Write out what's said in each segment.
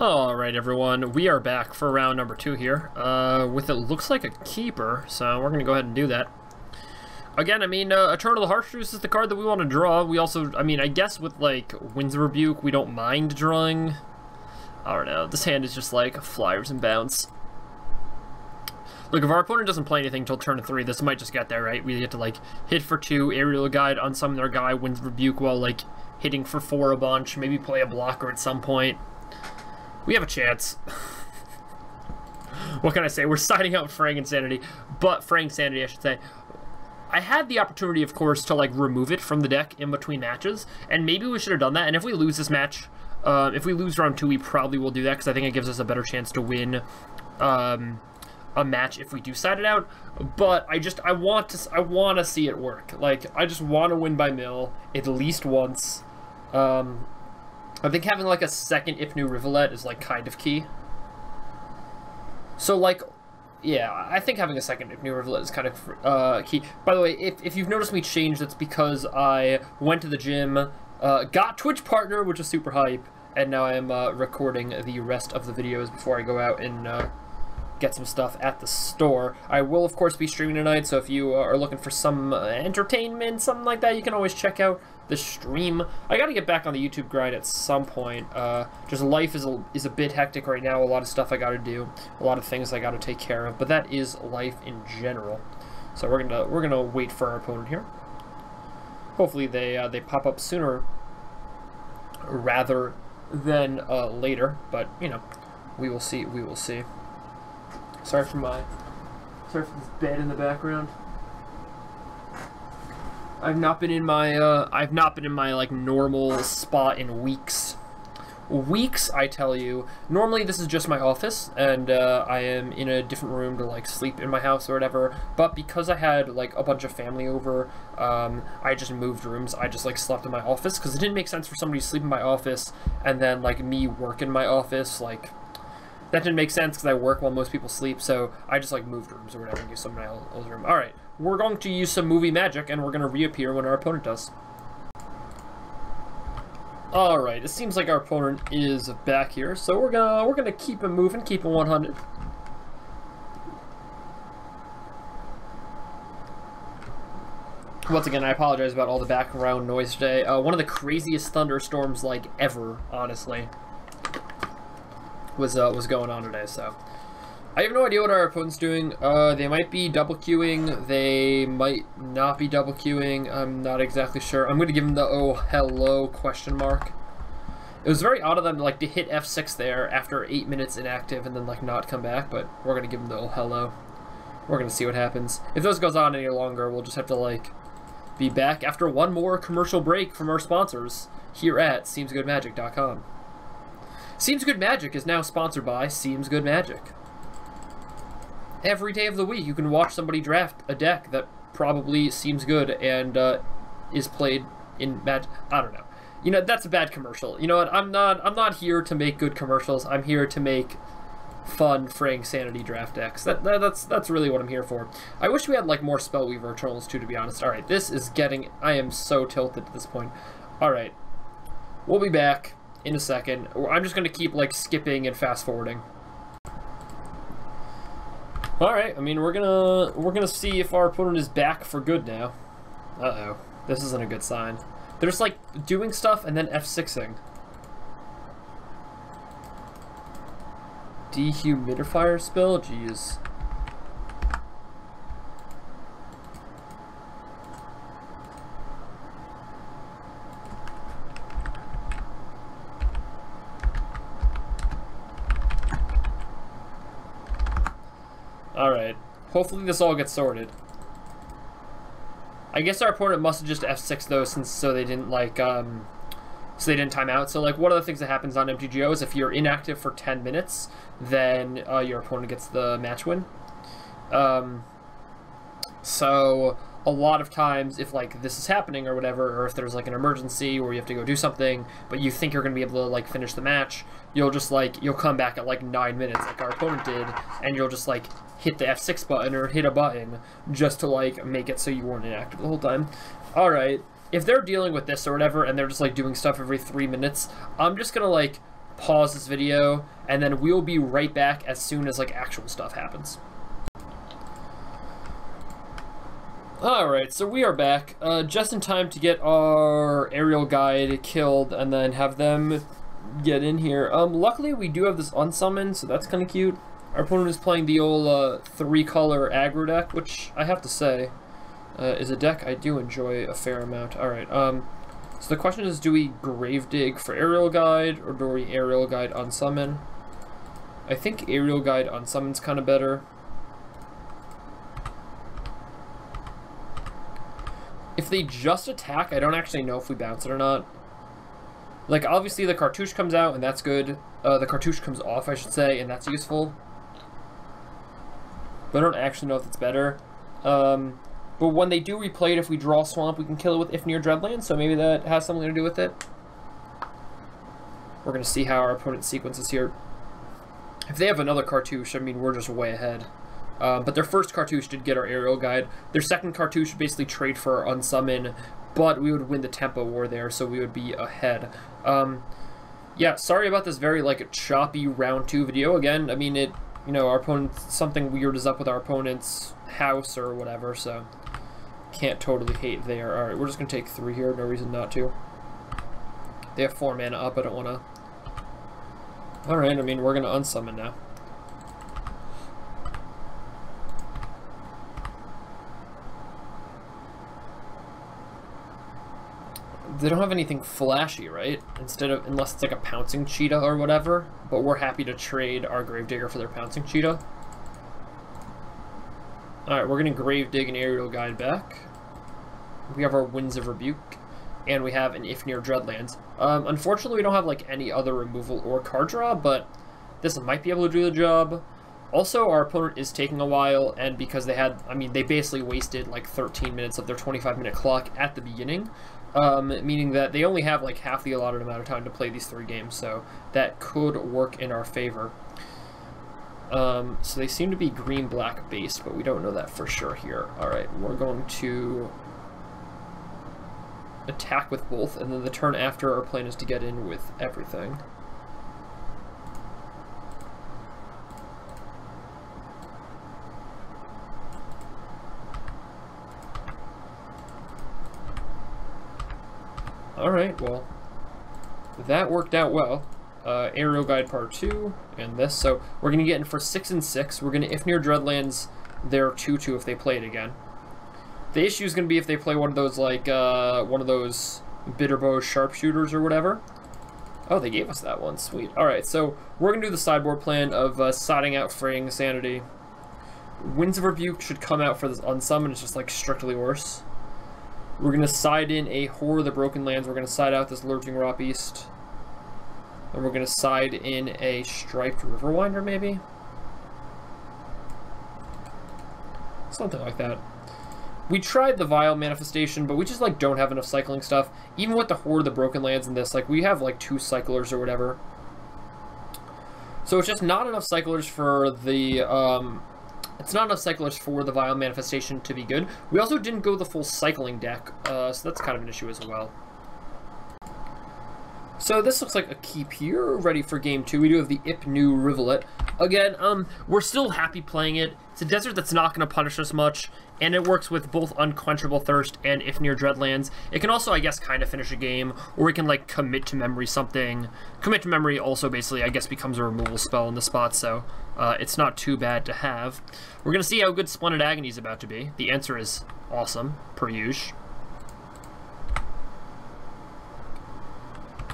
Alright everyone, we are back for round number 2 here, with it looks like a keeper, so we're going to go ahead and do that. Again, I mean, Eternal Heartstress is the card that we want to draw. We also, I mean, I guess with, like, Winds of Rebuke, we don't mind drawing. I don't know, this hand is just like flyers and bounce. Look, if our opponent doesn't play anything until turn 3, this might just get there, right? We get to, like, hit for 2, Aerial Guide, unsummon their guy, Winds of Rebuke while, like, hitting for 4 a bunch, maybe play a blocker at some point. We have a chance. What can I say? We're siding out with Fraying Insanity, but Fraying Insanity, I should say. I had the opportunity, of course, to, like, remove it from the deck in between matches, and maybe we should have done that, and if we lose this match, if we lose round 2, we probably will do that, because I think it gives us a better chance to win, a match if we do side it out. But I want to see it work. Like, I just want to win by mill at least once. I think having, like, a second Ifnu Rivulet is, like, kind of key. So, like, yeah, I think having a second Ifnu Rivulet is kind of key. By the way, if you've noticed me change, that's because I went to the gym, got Twitch partner, which is super hype, and now I am recording the rest of the videos before I go out and get some stuff at the store. I will, of course, be streaming tonight, so if you are looking for some entertainment, something like that, you can always check out the stream. I gotta get back on the YouTube grind at some point. Just life is a bit hectic right now. A lot of stuff I gotta do, a lot of things I gotta take care of, but that is life in general. So we're gonna wait for our opponent here. Hopefully they pop up sooner rather than later, but you know, we will see. We will see. Sorry for this bed in the background. I've not been in my like normal spot in weeks. Weeks, I tell you. Normally this is just my office, and I am in a different room to like sleep in my house or whatever. But because I had like a bunch of family over, I just moved rooms. I just like slept in my office because it didn't make sense for somebody to sleep in my office and then like me work in my office. Like, that didn't make sense because I work while most people sleep, so I just like moved rooms or whatever and used somebody else's room. Alright, we're going to use some movie magic, and we're going to reappear when our opponent does. Alright, it seems like our opponent is back here, so we're gonna keep him moving, keep him 100. Once again, I apologize about all the background noise today. One of the craziest thunderstorms, like, ever, honestly, was going on today, so I have no idea what our opponent's doing. They might be double queuing, they might not be double queuing, I'm not exactly sure. I'm gonna give them the oh hello question mark. It was very odd of them like to hit F6 there after 8 minutes inactive and then like not come back, but we're gonna give them the oh hello. We're gonna see what happens. If this goes on any longer, we'll just have to like be back after one more commercial break from our sponsors here at SeemsGoodMagic.com. SeemsGoodMagic is now sponsored by SeemsGoodMagic. Every day of the week, you can watch somebody draft a deck that probably seems good and is played in Magic. I don't know. You know, that's a bad commercial. You know what? I'm not here to make good commercials. I'm here to make fun Fraying Sanity draft decks. That's really what I'm here for. I wish we had like more Spellweaver Eternals too, to be honest. All right, this is getting. I am so tilted at this point. All right, we'll be back in a second. I'm just gonna keep like skipping and fast forwarding. All right, I mean we're gonna see if our opponent is back for good now. Uh-oh, this isn't a good sign. They're just like doing stuff and then F6ing. Dehumidifier spill? Jeez. Alright, hopefully this all gets sorted. I guess our opponent must have just F6 though, so they didn't like, so they didn't time out. So like one of the things that happens on MTGO is if you're inactive for 10 minutes, then your opponent gets the match win. So a lot of times if like this is happening or whatever, or if there's like an emergency where you have to go do something, but you think you're going to be able to like finish the match, you'll just like, you'll come back at like 9 minutes like our opponent did, and you'll just like hit the F6 button or hit a button just to like make it so you weren't inactive the whole time. Alright, if they're dealing with this or whatever and they're just like doing stuff every 3 minutes, I'm just gonna like pause this video, and then we'll be right back as soon as like actual stuff happens. Alright, so we are back, just in time to get our aerial guide killed and then have them get in here. Luckily we do have this unsummoned, so that's kind of cute. Our opponent is playing the old 3-color aggro deck, which I have to say is a deck I do enjoy a fair amount. Alright, so the question is, do we grave dig for aerial guide, or do we aerial guide unsummon? I think aerial guide unsummon's kind of better. If they just attack, I don't actually know if we bounce it or not. Like, obviously the cartouche comes out, and that's good. The cartouche comes off, I should say, and that's useful. But I don't actually know if it's better. But when they do replay it, if we draw Swamp, we can kill it with If Near Dreadland, so maybe that has something to do with it. We're going to see how our opponent sequences here. If they have another cartouche, I mean, we're just way ahead. But their first cartouche did get our aerial guide. Their second cartouche would basically trade for our unsummon, but we would win the tempo war there, so we would be ahead. Yeah, sorry about this very, like, choppy round 2 video. Again, I mean, you know, our opponent, something weird is up with our opponent's house or whatever, so can't totally hate there. Alright, we're just gonna take 3 here, no reason not to. They have 4 mana up, I don't wanna... Alright, I mean, we're gonna unsummon now. They don't have anything flashy, right? Unless it's like a pouncing cheetah or whatever. But we're happy to trade our Gravedigger for their pouncing cheetah. Alright, we're gonna Gravedig an aerial guide back. We have our Winds of Rebuke. And we have an If Near Dreadlands. Unfortunately, we don't have like any other removal or card draw, but this might be able to do the job. Also, our opponent is taking a while, and because they had, I mean, they basically wasted like 13 minutes of their 25-minute clock at the beginning. Meaning that they only have like half the allotted amount of time to play these 3 games, so that could work in our favor. So they seem to be green-black based, but we don't know that for sure here. Alright, we're going to attack with both, and then the turn after our plan is to get in with everything. Alright, well, that worked out well. Aerial Guide Part 2, and this, so we're going to get in for 6 and 6. We're going to If Near Dreadlands their 2/2 if they play it again. The issue is going to be if they play one of those, like, one of those Bitterbow sharpshooters or whatever. Oh, they gave us that one, sweet. Alright, so we're going to do the sideboard plan of siding out Fraying Sanity. Winds of Rebuke should come out for this unsummon, it's just, like, strictly worse. We're going to side in a Horror of the Broken Lands. We're going to side out this Lurching Raw Beast. And we're going to side in a Striped Riverwinder, maybe? Something like that. We tried the Vile Manifestation, but we just, like, don't have enough cycling stuff. Even with the Horror of the Broken Lands and this, like, we have, like, 2 cyclers or whatever. So it's just not enough cyclers for the, it's not enough cyclers for the Vile Manifestation to be good. We also didn't go the full cycling deck, so that's kind of an issue as well. So this looks like a keep here, ready for game 2. We do have the Ipnu Rivulet. Again, we're still happy playing it. It's a desert that's not going to punish us much, and it works with both Unquenchable Thirst and If Near Dreadlands. It can also, I guess, kind of finish a game, or we can, like, Commit to Memory something. Commit to Memory also basically, I guess, becomes a removal spell in the spot, so it's not too bad to have. We're going to see how good Splendid Agony is about to be. The answer is awesome, per usual.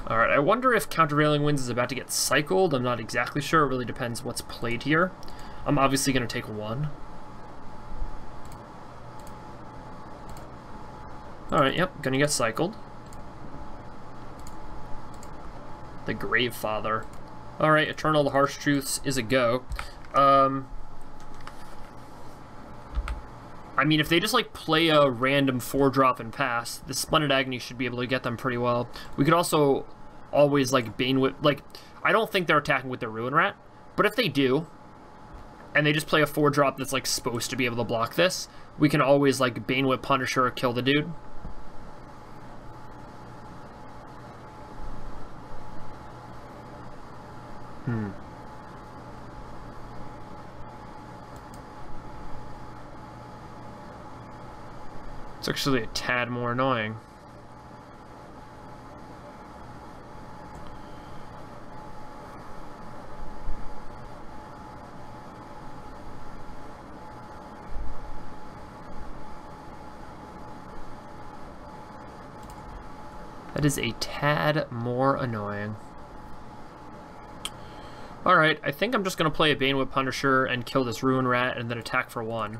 Alright, I wonder if Countervailing Winds is about to get cycled. I'm not exactly sure. It really depends what's played here. I'm obviously going to take 1. Alright, yep, going to get cycled. The Gravefather. Alright, Eternal the Harsh Truths is a go. I mean, if they just, like, play a random 4-drop and pass, the Splendid Agony should be able to get them pretty well. We could also always, like, Bane Whip... Like, I don't think they're attacking with their Ruin Rat, but if they do, and they just play a 4-drop that's, like, supposed to be able to block this, we can always, like, Bane Whip Punisher or kill the dude. It's actually a tad more annoying. That is a tad more annoying. Alright, I think I'm just going to play a Banewhip Punisher and kill this Ruin Rat and then attack for 1.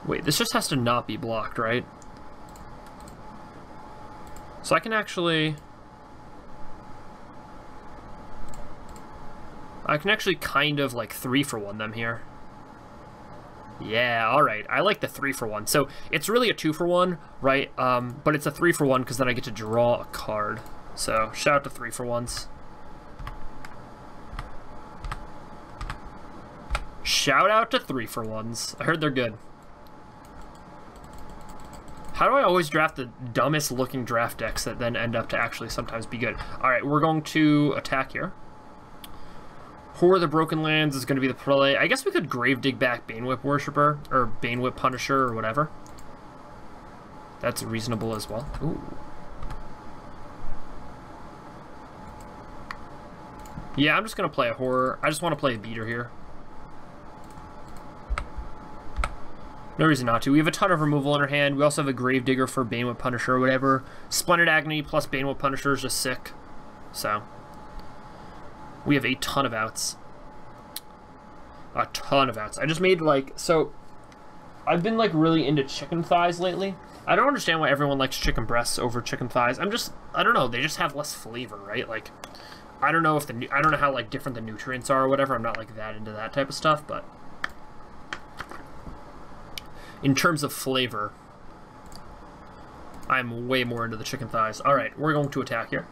Wait, this just has to not be blocked, right? So I can actually kind of like 3-for-1 them here. Yeah, alright. I like the 3-for-1. So it's really a 2-for-1, right? But it's a 3-for-1 because then I get to draw a card. So shout out to 3-for-1s. Shout out to 3-for-1s. I heard they're good. How do I always draft the dumbest looking draft decks that then end up to actually sometimes be good? Alright, we're going to attack here. Horror of the Broken Lands is going to be the play. I guess we could Gravedigg back Banewhip Worshipper, or Banewhip Punisher, or whatever. That's reasonable as well. Ooh. Yeah, I'm just going to play a Horror. I just want to play a Beater here. No reason not to. We have a ton of removal in our hand. We also have a Gravedigger for Banewhip Punisher or whatever. Splendid Agony plus Banewhip Punisher is just sick. So we have a ton of outs. A ton of outs. I just made, like, so I've been, like, really into chicken thighs lately. I don't understand why everyone likes chicken breasts over chicken thighs. I don't know, they just have less flavor, right? Like, I don't know how, like, different the nutrients are or whatever. I'm not, like, that into that type of stuff, but in terms of flavor, I'm way more into the chicken thighs. Alright, we're going to attack here.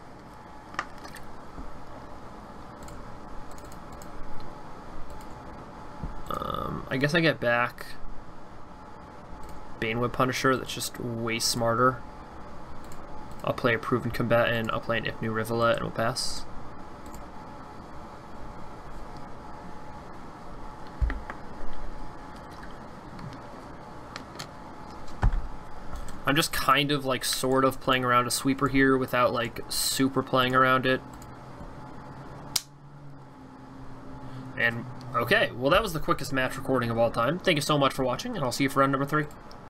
I guess I get back Banewhip Punisher, that's just way smarter. I'll play a Proven Combatant, I'll play an Ifnu Rivulet, and we'll pass. I'm just kind of, like, sort of playing around a sweeper here without, like, super playing around it. And okay, well, that was the quickest match recording of all time. Thank you so much for watching, and I'll see you for round number 3.